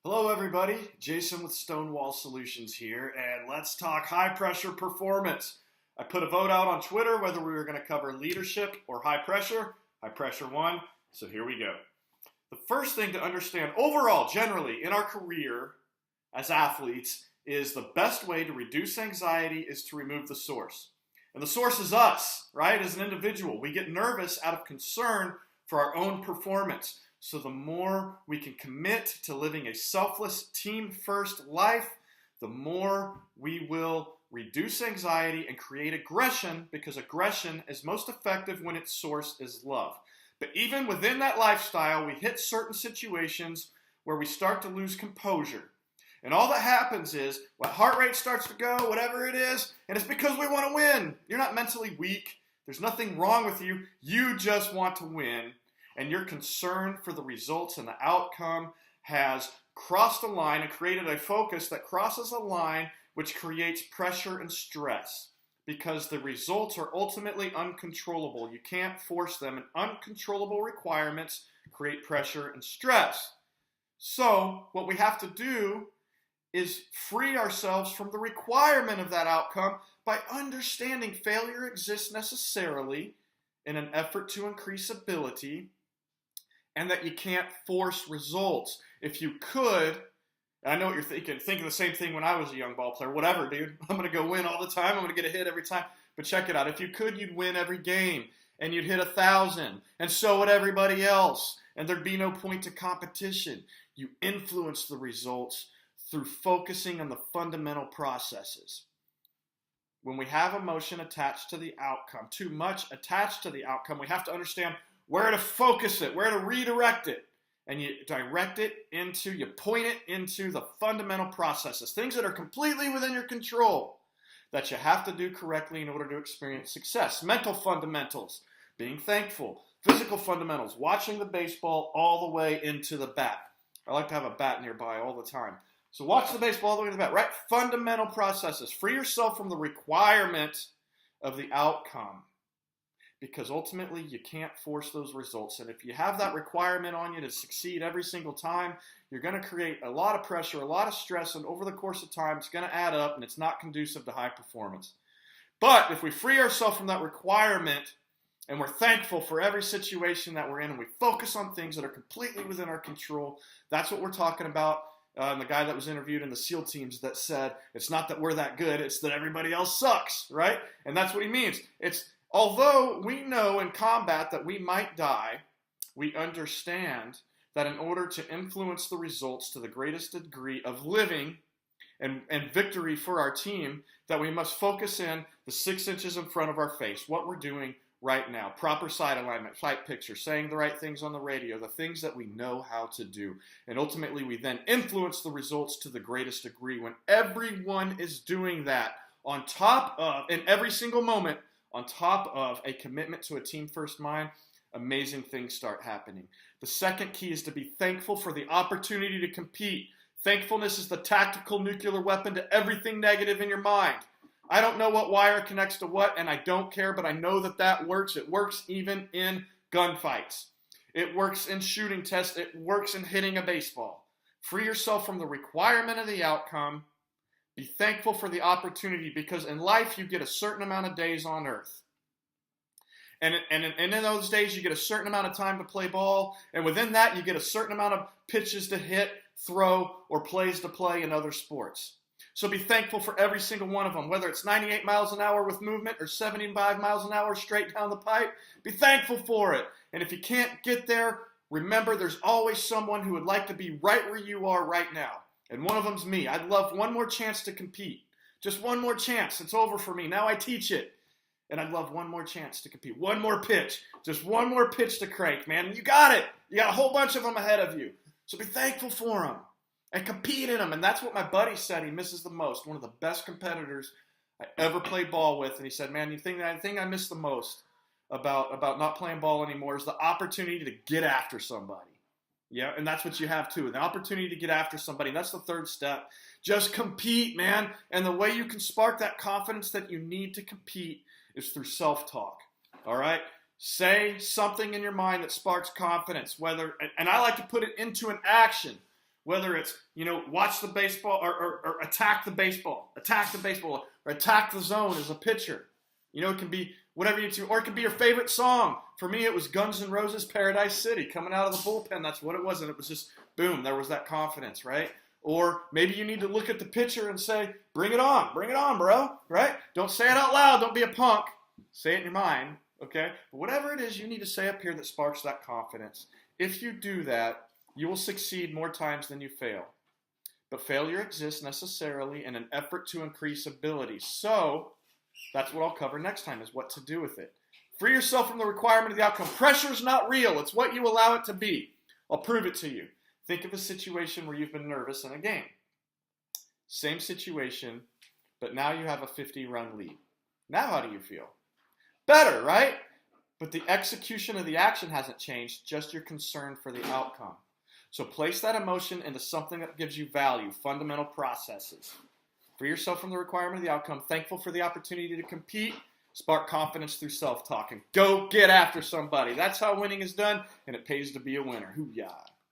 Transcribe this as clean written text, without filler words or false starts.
Hello everybody, Jason with Stonewall Solutions here, and let's talk high pressure performance. I put a vote out on Twitter whether we were going to cover leadership or high pressure. High pressure won, so here we go. The first thing to understand overall, generally, in our career as athletes, is the best way to reduce anxiety is to remove the source. And the source is us, right? As an individual, we get nervous out of concern for our own performance. So the more we can commit to living a selfless, team-first life, the more we will reduce anxiety and create aggression, because aggression is most effective when its source is love. But even within that lifestyle, we hit certain situations where we start to lose composure. And all that happens is, when heart rate starts to go, whatever it is, and it's because we want to win. You're not mentally weak. There's nothing wrong with you. You just want to win. And your concern for the results and the outcome has crossed a line and created a focus that crosses a line which creates pressure and stress, because the results are ultimately uncontrollable. You can't force them, and uncontrollable requirements create pressure and stress. So what we have to do is free ourselves from the requirement of that outcome by understanding failure exists necessarily in an effort to increase ability, and that you can't force results. If you could, and I know what you're thinking the same thing when I was a young ball player, whatever, dude, I'm going to go win all the time, I'm going to get a hit every time. But check it out, if you could, you'd win every game, and you'd hit 1,000, and so would everybody else, and there'd be no point to competition. You influence the results through focusing on the fundamental processes. When we have emotion attached to the outcome, too much attached to the outcome, we have to understand where to focus it, where to redirect it. And you direct it into, you point it into the fundamental processes, things that are completely within your control, that you have to do correctly in order to experience success. Mental fundamentals, being thankful. Physical fundamentals, watching the baseball all the way into the bat. I like to have a bat nearby all the time. So watch the baseball all the way to the bat, right? Fundamental processes. Free yourself from the requirement of the outcome, because ultimately you can't force those results. And if you have that requirement on you to succeed every single time, you're going to create a lot of pressure, a lot of stress, and over the course of time, it's going to add up, and it's not conducive to high performance. But if we free ourselves from that requirement, and we're thankful for every situation that we're in, and we focus on things that are completely within our control, that's what we're talking about. And the guy that was interviewed in the SEAL teams that said, it's not that we're that good, it's that everybody else sucks, right? And that's what he means. Although we know in combat that we might die, we understand that in order to influence the results to the greatest degree of living and victory for our team, that we must focus in the 6 inches in front of our face, what we're doing right now. Proper side alignment, flight picture, saying the right things on the radio, the things that we know how to do. And ultimately, we then influence the results to the greatest degree when everyone is doing that on top of, in every single moment, on top of a commitment to a team-first mind. Amazing things start happening. The second key is to be thankful for the opportunity to compete. Thankfulness is the tactical nuclear weapon to everything negative in your mind. I don't know what wire connects to what, and I don't care, but I know that that works. It works even in gunfights. It works in shooting tests. It works in hitting a baseball. Free yourself from the requirement of the outcome. Be thankful for the opportunity, because in life you get a certain amount of days on earth. And in those days you get a certain amount of time to play ball, and within that you get a certain amount of pitches to hit, throw, or plays to play in other sports. So be thankful for every single one of them, whether it's 98 miles an hour with movement or 75 miles an hour straight down the pipe. Be thankful for it. And if you can't get there, remember there's always someone who would like to be right where you are right now. And one of them's me. I'd love one more chance to compete. Just one more chance. It's over for me. Now I teach it. And I'd love one more chance to compete. One more pitch. Just one more pitch to crank, man. You got it. You got a whole bunch of them ahead of you. So be thankful for them. And compete in them. And that's what my buddy said he misses the most. One of the best competitors I ever played ball with. And he said, man, the thing I miss the most about not playing ball anymore is the opportunity to get after somebody. Yeah, and that's what you have too. The opportunity to get after somebody. That's the third step. Just compete, man. And the way you can spark that confidence that you need to compete is through self-talk. All right? Say something in your mind that sparks confidence. And I like to put it into an action. Whether it's, watch the baseball or attack the baseball, or attack the zone as a pitcher. It can be whatever you do, or it can be your favorite song. For me, it was Guns N' Roses' Paradise City. Coming out of the bullpen, that's what it was. And it was just, boom, there was that confidence, right? Or maybe you need to look at the pitcher and say, bring it on, bro, right? Don't say it out loud. Don't be a punk. Say it in your mind, okay? But whatever it is you need to say up here that sparks that confidence. If you do that, you will succeed more times than you fail. But failure exists necessarily in an effort to increase ability. So that's what I'll cover next time, is what to do with it. Free yourself from the requirement of the outcome. Pressure is not real. It's what you allow it to be. I'll prove it to you. Think of a situation where you've been nervous in a game. Same situation, but now you have a 50-run lead. Now how do you feel? Better, right? But the execution of the action hasn't changed, just your concern for the outcome. So place that emotion into something that gives you value, fundamental processes. Free yourself from the requirement of the outcome. Thankful for the opportunity to compete. Spark confidence through self-talk. And go get after somebody. That's how winning is done, and it pays to be a winner. Hoo-yah.